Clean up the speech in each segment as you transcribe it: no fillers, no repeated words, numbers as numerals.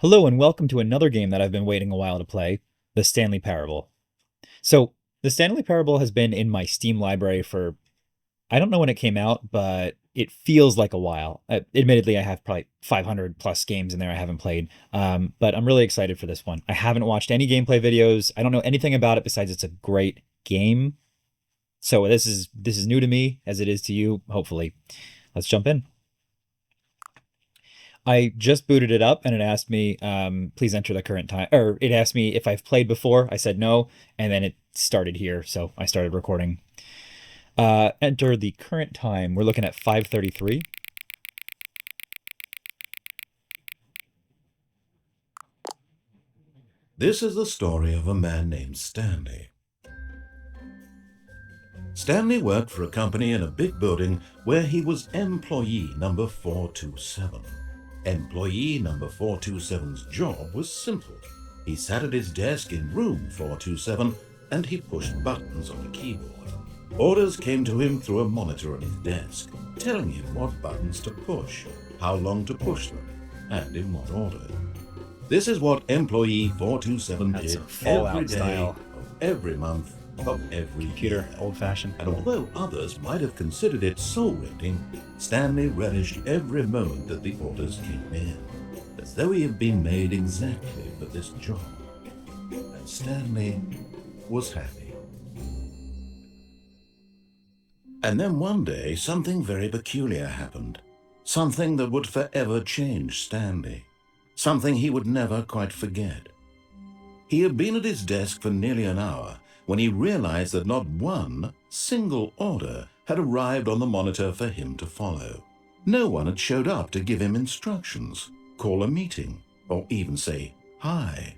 Hello and welcome to another game that I've been waiting a while to play, the Stanley Parable. So, the Stanley Parable has been in my Steam library for, I don't know when it came out, but it feels like a while. Admittedly, I have probably 500 plus games in there I haven't played, but I'm really excited for this one. I haven't watched any gameplay videos. I don't know anything about it besides it's a great game. So this is new to me as it is to you, hopefully. Let's jump in. I just booted it up and it asked me, please enter the current time, or it asked me if I've played before. I said no, and then it started here, so I started recording. Enter the current time. We're looking at 5:33. This is the story of a man named Stanley. Stanley worked for a company in a big building where he was employee number 427. Employee number 427's job was simple. He sat at his desk in room 427 and he pushed buttons on a keyboard. Orders came to him through a monitor on his desk, telling him what buttons to push, how long to push them, and in what order. This is what employee 427 That's did a Fallout every day style. of every month of every Computer, year. old-fashioned. And although others might have considered it soul-rending, Stanley relished every moment that the orders came in, as though he had been made exactly for this job. And Stanley was happy. And then one day, something very peculiar happened. Something that would forever change Stanley. Something he would never quite forget. He had been at his desk for nearly an hour when he realized that not one single order had arrived on the monitor for him to follow. No one had showed up to give him instructions, call a meeting, or even say hi.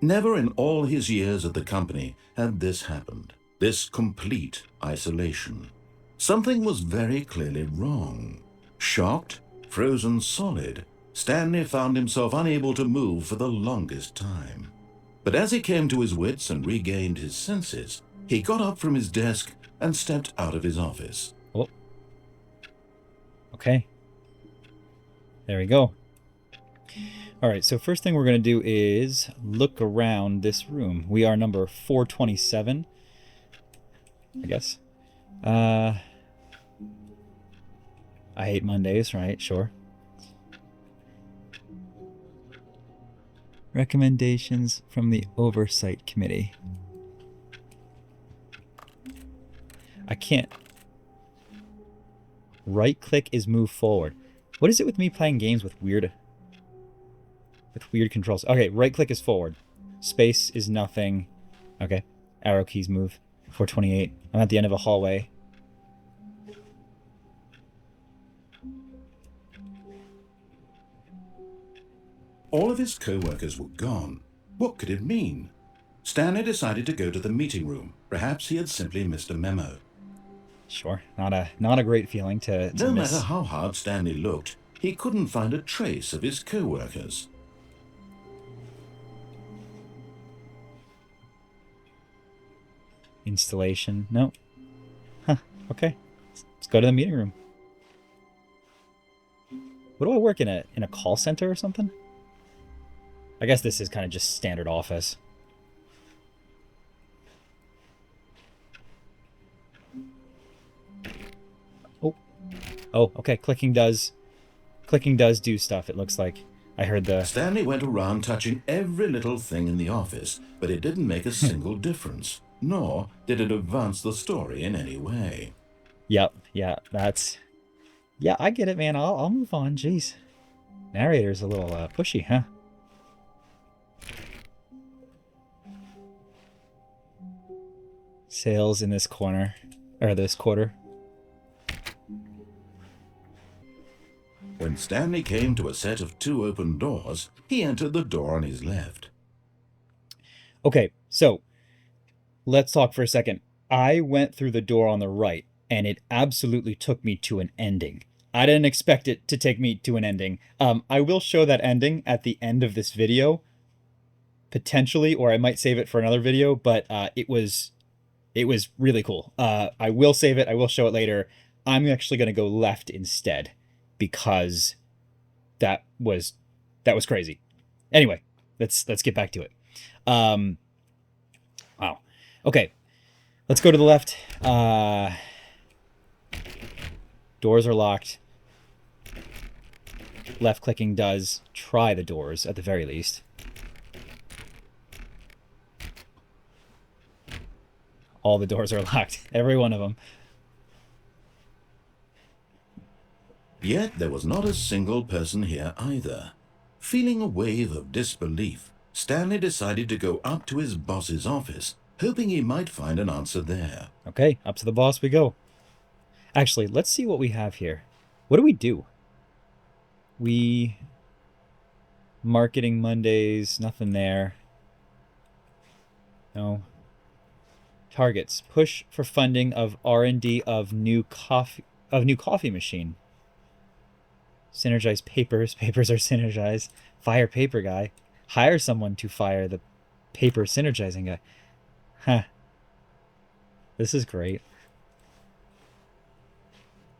Never in all his years at the company had this happened, this complete isolation. Something was very clearly wrong. Shocked, frozen solid, Stanley found himself unable to move for the longest time. But as he came to his wits and regained his senses, he got up from his desk and stepped out of his office. Oh. Okay. There we go. All right, so first thing we're going to do is look around this room. We are number 427, I guess. I hate Mondays, right? Sure. Recommendations from the Oversight Committee. I can't. Right click is move forward. What is it with me playing games with weird controls? Okay, right click is forward. Space is nothing. Okay. Arrow keys move. 428. I'm at the end of a hallway. All of his co-workers were gone. What could it mean? Stanley decided to go to the meeting room. Perhaps he had simply missed a memo. Sure. Not a great feeling to No miss. matter how hard Stanley looked, he couldn't find a trace of his co-workers. Installation. No. Huh. Okay. Let's go to the meeting room. What do I work in a call center or something? I guess this is kind of just standard office. Oh. Oh, okay. Clicking does do stuff, it looks like. I heard the... Stanley went around touching every little thing in the office, but it didn't make a single difference, nor did it advance the story in any way. Yep, yeah, that's... Yeah, I get it, man. I'll move on. Jeez. Narrator's a little pushy, huh? Sales in this corner. Or this quarter. When Stanley came to a set of 2 open doors, he entered the door on his left. Okay, so let's talk for a second. I went through the door on the right, and it absolutely took me to an ending. I didn't expect it to take me to an ending. I will show that ending at the end of this video, potentially, or I might save it for another video, but it was really cool. I will save it. I will show it later. I'm actually going to go left instead because that was crazy. Anyway, let's get back to it. Wow. Okay, let's go to the left. Doors are locked. Left clicking does try the doors at the very least. All the doors are locked. Every one of them. Yet there was not a single person here either. Feeling a wave of disbelief, Stanley decided to go up to his boss's office, hoping he might find an answer there. Okay, up to the boss we go. Actually, let's see what we have here. What do we do? Marketing Mondays, nothing there. No. Targets. Push for funding of R&D of new coffee machine. Synergize papers. Papers are synergized. Fire paper guy. Hire someone to fire the paper synergizing guy. Huh. This is great.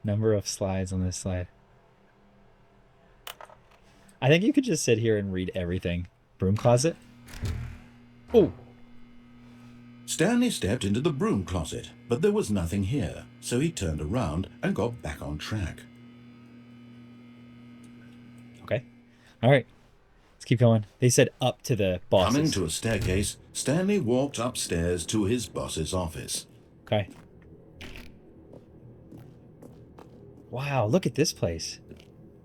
Number of slides on this slide. I think you could just sit here and read everything. Broom closet. Oh. Stanley stepped into the broom closet, but there was nothing here, so he turned around and got back on track. Okay. All right. Let's keep going. They said up to the bosses. Coming to a staircase, Stanley walked upstairs to his boss's office. Okay. Wow, look at this place.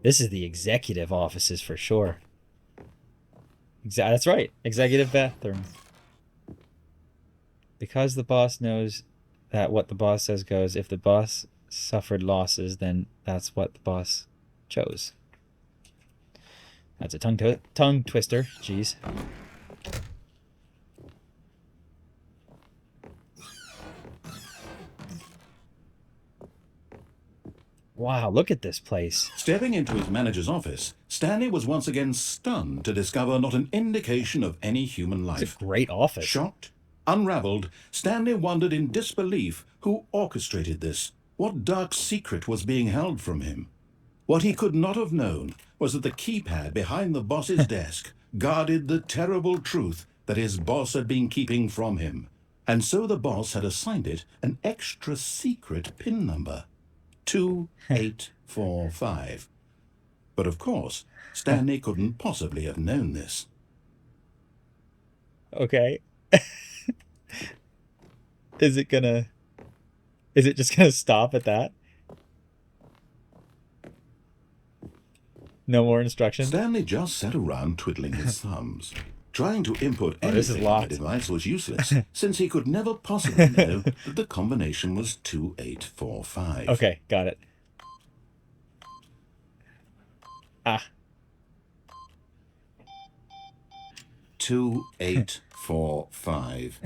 This is the executive offices for sure. That's right. Executive bathroom. Because the boss knows that what the boss says goes, if the boss suffered losses, then that's what the boss chose. That's a tongue twister. Jeez. Wow, look at this place. Stepping into his manager's office, Stanley was once again stunned to discover not an indication of any human life. It's a great office. Shocked, unraveled, Stanley wondered in disbelief who orchestrated this, what dark secret was being held from him. What he could not have known was that the keypad behind the boss's desk guarded the terrible truth that his boss had been keeping from him, and so the boss had assigned it an extra secret PIN number. 2845. But of course, Stanley couldn't possibly have known this. Okay. Is it just gonna stop at that? No more instructions? Stanley just sat around twiddling his thumbs. Trying to input anything on the device was useless, since he could never possibly know that the combination was 2845. Okay, got it. Ah. 2845.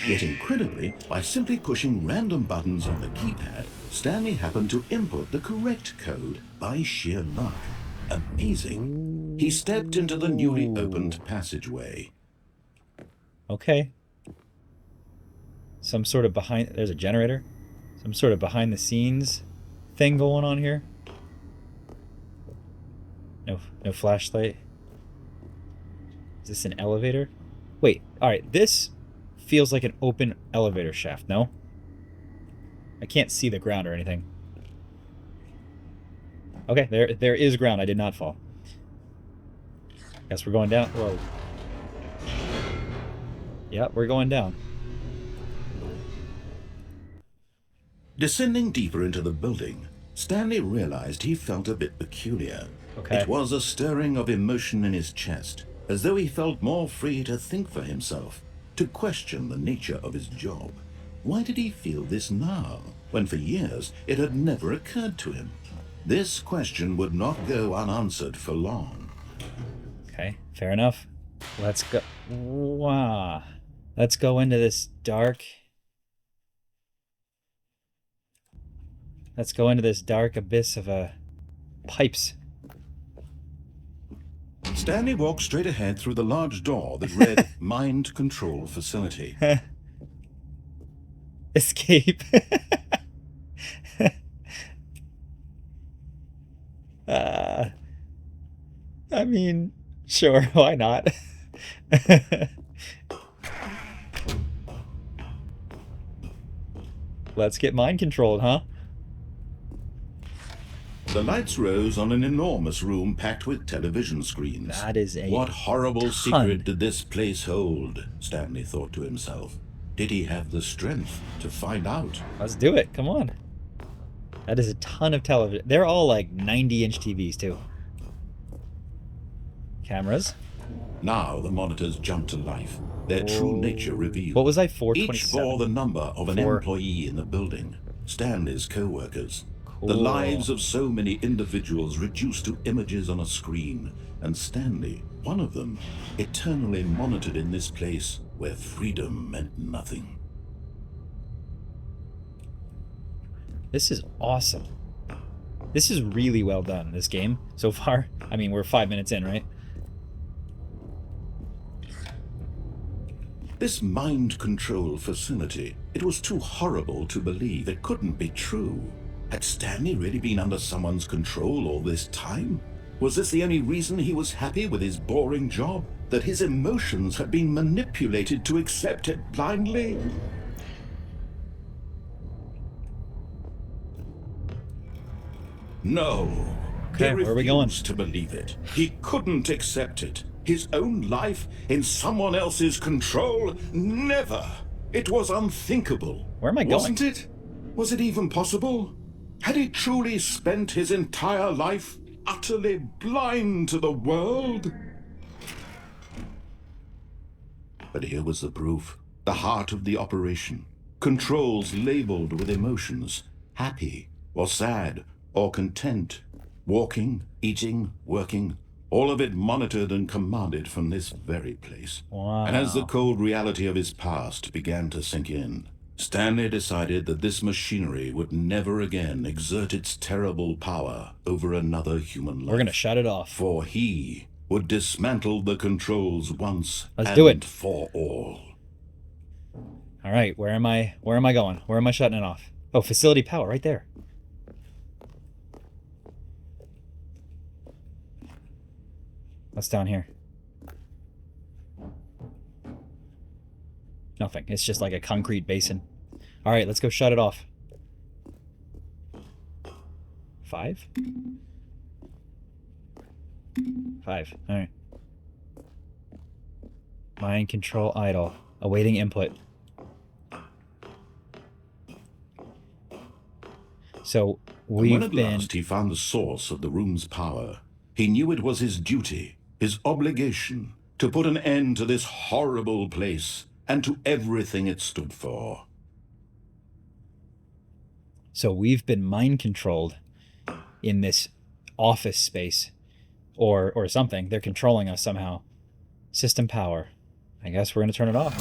Yet incredibly, by simply pushing random buttons on the keypad, Stanley happened to input the correct code by sheer luck. Amazing. He stepped into the newly opened passageway. Okay. Some sort of there's a generator. Some sort of behind the scenes thing going on here. No flashlight. Is this an elevator? Wait, alright, this feels like an open elevator shaft, no? I can't see the ground or anything. Okay, there is ground. I did not fall. Guess we're going down. Whoa. Yeah, we're going down. Descending deeper into the building, Stanley realized he felt a bit peculiar. Okay. It was a stirring of emotion in his chest, as though he felt more free to think for himself, to question the nature of his job. Why did he feel this now, when for years it had never occurred to him? This question would not go unanswered for long. Okay, fair enough. Let's go. Wow. Let's go into this dark. Let's go into this dark abyss of pipes. Stanley walked straight ahead through the large door that read Mind Control Facility. Escape. I mean, Sure, why not? Let's get mind controlled, huh? The lights rose on an enormous room packed with television screens. That is a What horrible ton. secret did this place hold? Stanley thought to himself. Did he have the strength to find out? Let's do it. Come on. That is a ton of television. They're all like 90-inch TVs, too. Cameras. Now the monitors jumped to life, their true nature revealed. What was I, Each 427? bore the number of an employee in the building, Stanley's co-workers. The lives of so many individuals reduced to images on a screen, and Stanley, one of them, eternally monitored in this place where freedom meant nothing. This is awesome. This is really well done, this game, so far. I mean, we're 5 minutes in, right? This mind control facility, it was too horrible to believe. It couldn't be true. Had Stanley really been under someone's control all this time? Was this the only reason he was happy with his boring job? That his emotions had been manipulated to accept it blindly? No. Okay, where are we going? He refused to believe it. He couldn't accept it. His own life in someone else's control? Never. It was unthinkable. Where am I going? Wasn't it? Was it even possible? Had he truly spent his entire life utterly blind to the world? But here was the proof. The heart of the operation. Controls labeled with emotions. Happy or sad or content. Walking, eating, working. All of it monitored and commanded from this very place. Wow. And as the cold reality of his past began to sink in, Stanley decided that this machinery would never again exert its terrible power over another human life. We're going to shut it off. For he would dismantle the controls once and for all. All right, where am I going? Where am I shutting it off? Oh, facility power, right there. What's down here? Nothing. It's just like a concrete basin. All right, let's go shut it off. 5? 5. All right. Mind control idle. Awaiting input. So we've when at last he found the source of the room's power, he knew it was his duty, his obligation, to put an end to this horrible place and to everything it stood for. So we've been mind controlled in this office space or something. They're controlling us somehow. System power. I guess we're going to turn it off.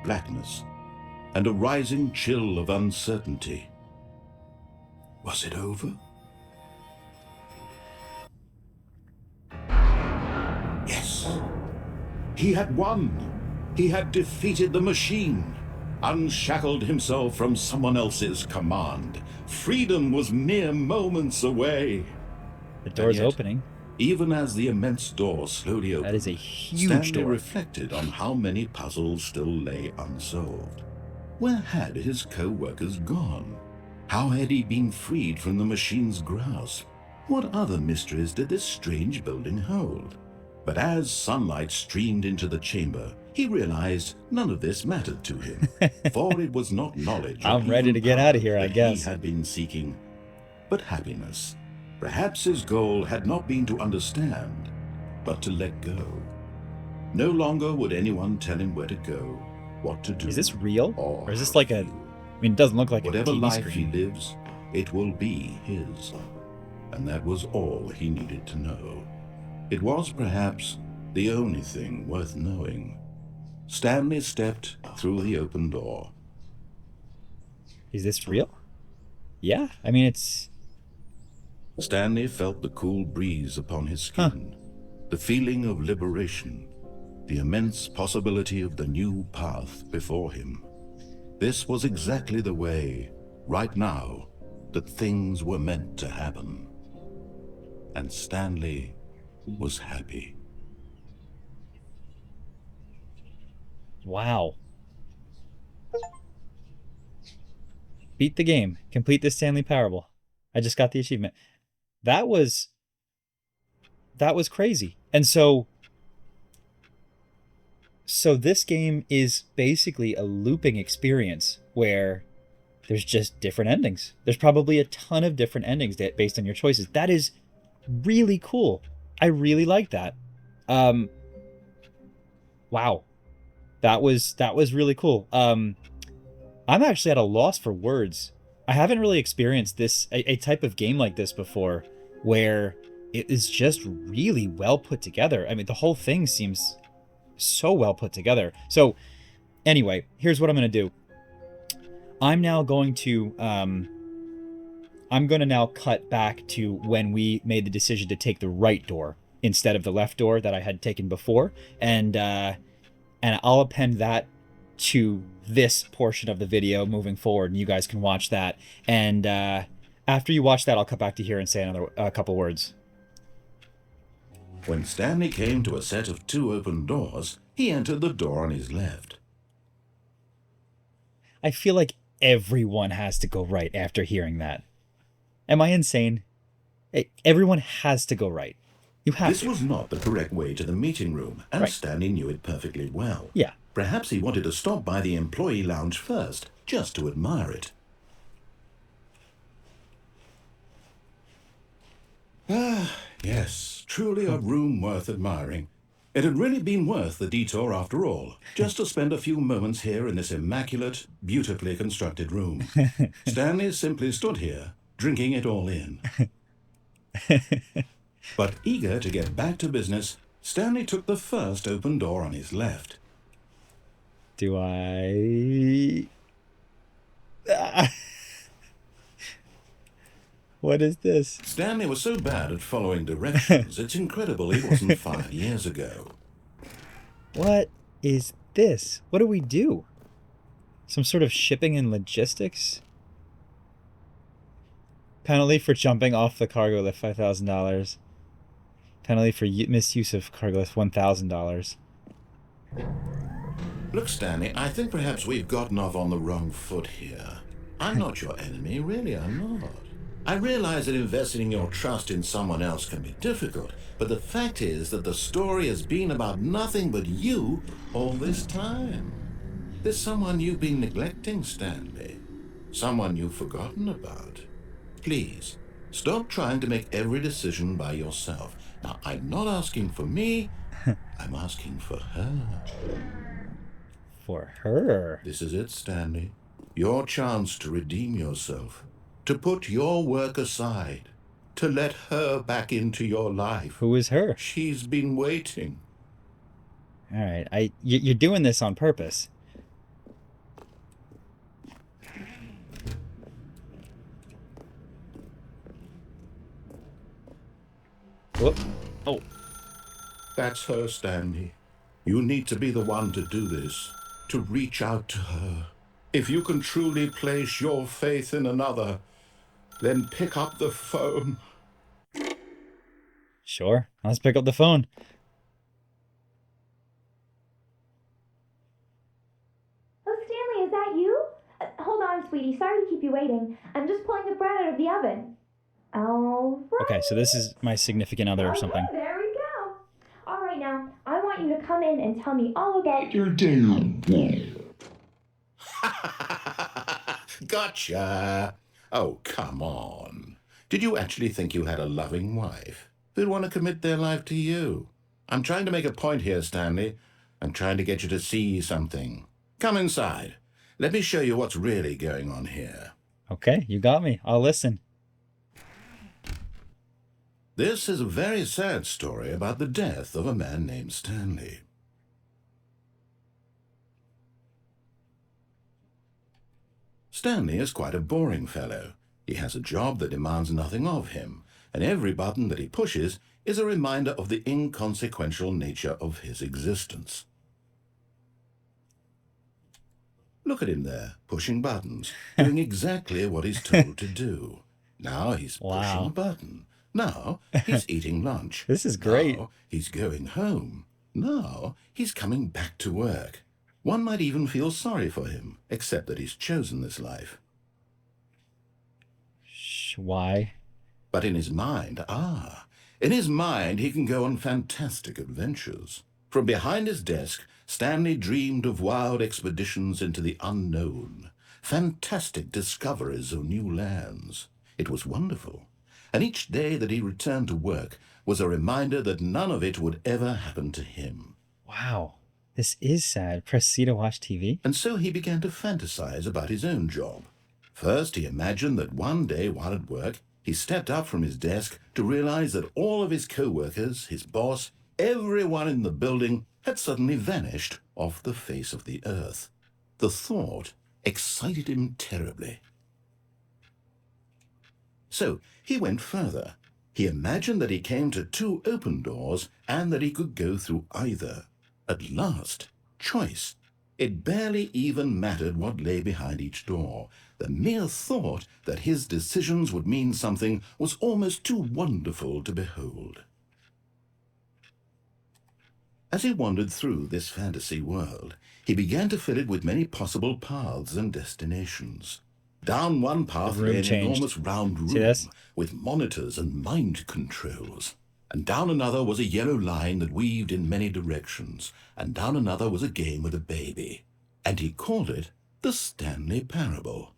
Blackness and a rising chill of uncertainty. Was it over? Yes. He had won. He had defeated the machine, unshackled himself from someone else's command. Freedom was mere moments away. The door's opening. Even as the immense door slowly opened, that is a huge Stanley door. reflected on how many puzzles still lay unsolved. Where had his co-workers gone? How had he been freed from the machine's grasp? What other mysteries did this strange building hold? But as sunlight streamed into the chamber, he realized none of this mattered to him, for it was not knowledge. I'm ready to get out of here, I guess. He had been seeking, but happiness. Perhaps his goal had not been to understand, but to let go. No longer would anyone tell him where to go, what to do. Is this real? Or is this like a... I mean, it doesn't look like whatever a TV life screen. he lives, it will be his. And that was all he needed to know. It was perhaps the only thing worth knowing. Stanley stepped through the open door. Is this real? Yeah, I mean, it's... Stanley felt the cool breeze upon his skin, the feeling of liberation. the immense possibility of the new path before him. This was exactly the way, right now, that things were meant to happen. And Stanley was happy. Wow. Beat the game. Complete the Stanley Parable. I just got the achievement. That was crazy. And so this game is basically a looping experience where there's just different endings. There's probably a ton of different endings based on your choices. That is really cool. I really like that. Wow. That was really cool. I'm actually at a loss for words. I haven't really experienced a type of game like this before, where it is just really well put together. I mean, the whole thing seems so well put together. So anyway, here's what I'm going to do. I'm now going to I'm going to now cut back to when we made the decision to take the right door instead of the left door that I had taken before, and I'll append that to this portion of the video moving forward, and you guys can watch that. And after you watch that, I'll cut back to here and say a couple words. When Stanley came to a set of 2 open doors, he entered the door on his left. I feel like everyone has to go right after hearing that. Am I insane? Everyone has to go right. You have This to. was not the correct way to the meeting room, and Right. Stanley knew it perfectly well. Yeah. Perhaps he wanted to stop by the employee lounge first, just to admire it. Ah, yes, truly a room worth admiring. It had really been worth the detour after all, just to spend a few moments here in this immaculate, beautifully constructed room. Stanley simply stood here, drinking it all in. But eager to get back to business, Stanley took the first open door on his left. Do I... What is this? Stanley was so bad at following directions, it's incredible he wasn't 5 years ago. What is this? What do we do? Some sort of shipping and logistics? Penalty for jumping off the cargo lift, $5,000. Penalty for misuse of cargo lift, $1,000. Look, Stanley, I think perhaps we've gotten off on the wrong foot here. I'm not your enemy, really, I'm not. I realize that investing your trust in someone else can be difficult, but the fact is that the story has been about nothing but you all this time. There's someone you've been neglecting, Stanley. Someone you've forgotten about. Please, stop trying to make every decision by yourself. Now, I'm not asking for me, I'm asking for her. For her? This is it, Stanley. Your chance to redeem yourself. To put your work aside. To let her back into your life. Who is her? She's been waiting. All right, you're doing this on purpose. Whoop. Oh. That's her, Stanley. You need to be the one to do this. To reach out to her. If you can truly place your faith in another, then pick up the phone. Sure, let's pick up the phone. Oh, Stanley, is that you? Hold on, sweetie. Sorry to keep you waiting. I'm just pulling the bread out of the oven. Oh, right. Okay, so this is my significant other or Okay, something. there we go. All right, now, I want you to come in and tell me all about Your day. Gotcha. Oh, come on. Did you actually think you had a loving wife who'd want to commit their life to you? I'm trying to make a point here, Stanley. I'm trying to get you to see something. Come inside. Let me show you what's really going on here. Okay, you got me. I'll listen. This is a very sad story about the death of a man named Stanley. Stanley is quite a boring fellow. He has a job that demands nothing of him, and every button that he pushes, is a reminder of the inconsequential nature of his existence. Look at him there, pushing buttons, doing exactly what he's told to do. Now he's pushing a Wow. button. Now he's eating lunch. This is great. Now he's going home. Now he's coming back to work. One might even feel sorry for him, except that he's chosen this life. Why? But in his mind, he can go on fantastic adventures. From behind his desk, Stanley dreamed of wild expeditions into the unknown, fantastic discoveries of new lands. It was wonderful. And each day that he returned to work was a reminder that none of it would ever happen to him. Wow. This is sad. Press C to watch TV. And so he began to fantasize about his own job. First, he imagined that one day while at work, he stepped up from his desk to realize that all of his co-workers, his boss, everyone in the building had suddenly vanished off the face of the earth. The thought excited him terribly. So he went further. He imagined that he came to 2 open doors and that he could go through either. At last, choice. It barely even mattered what lay behind each door. The mere thought that his decisions would mean something was almost too wonderful to behold. As he wandered through this fantasy world, he began to fill it with many possible paths and destinations. Down one path lay an enormous round room with monitors and mind controls. And down another was a yellow line that weaved in many directions. And down another was a game with a baby. And he called it the Stanley Parable.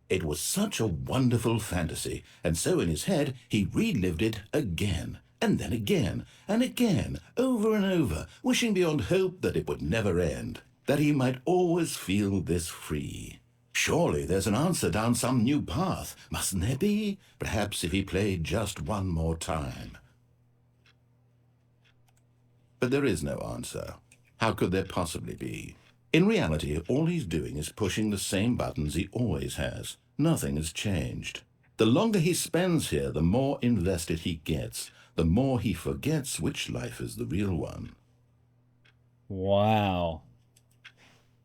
It was such a wonderful fantasy, and so in his head he relived it again, and then again, and again, over and over, wishing beyond hope that it would never end, that he might always feel this free. Surely there's an answer down some new path, mustn't there be? Perhaps if he played just one more time. But there is no answer. How could there possibly be? In reality, all he's doing is pushing the same buttons he always has. Nothing has changed. The longer he spends here, the more invested he gets, the more he forgets which life is the real one. Wow.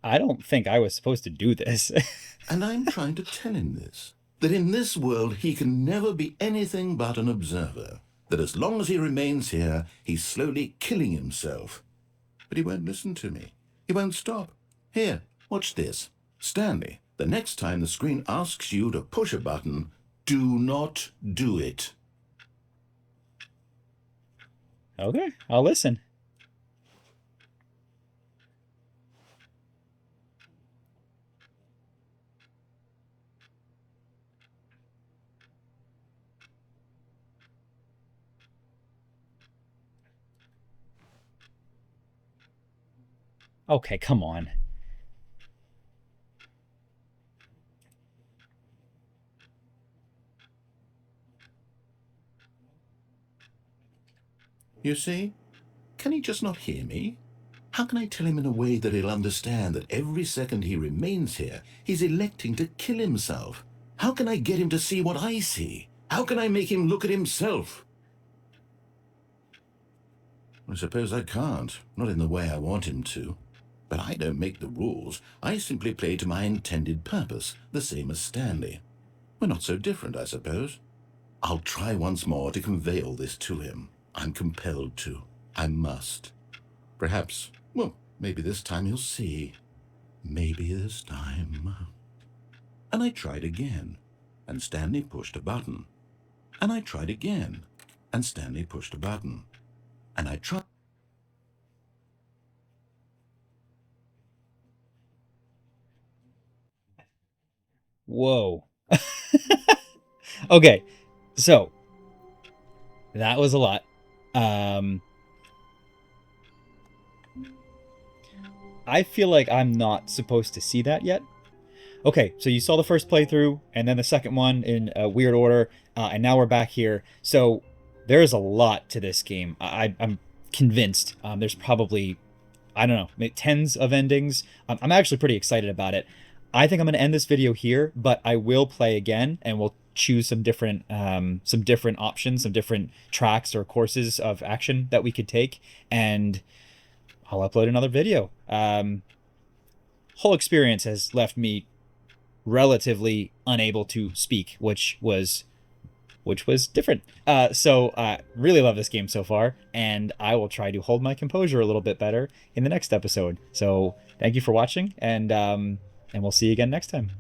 I don't think I was supposed to do this. And I'm trying to tell him this, that in this world he can never be anything but an observer, that as long as he remains here, he's slowly killing himself. But he won't listen to me. He won't stop. Here, watch this. Stanley, the next time the screen asks you to push a button, do not do it. Okay, I'll listen. Okay, come on. You see? Can he just not hear me? How can I tell him in a way that he'll understand that every second he remains here, he's electing to kill himself? How can I get him to see what I see? How can I make him look at himself? I suppose I can't, not in the way I want him to. But I don't make the rules. I simply play to my intended purpose, the same as Stanley. We're not so different, I suppose. I'll try once more to convey all this to him. I'm compelled to. I must. Perhaps, well, maybe this time he'll see. Maybe this time. And I tried again, and Stanley pushed a button. And I tried again, and Stanley pushed a button. And I tried. Whoa. Okay, so that was a lot. I feel like I'm not supposed to see that yet. Okay, so you saw the first playthrough, and then the second one in a weird order, and now we're back here. So there's a lot to this game. I'm convinced. There's probably, I don't know, maybe tens of endings. I'm actually pretty excited about it. I think I'm going to end this video here, but I will play again, and we'll choose some different options, some different tracks or courses of action that we could take, and I'll upload another video. Whole experience has left me relatively unable to speak, which was different. So really love this game so far, and I will try to hold my composure a little bit better in the next episode. So thank you for watching, and we'll see you again next time.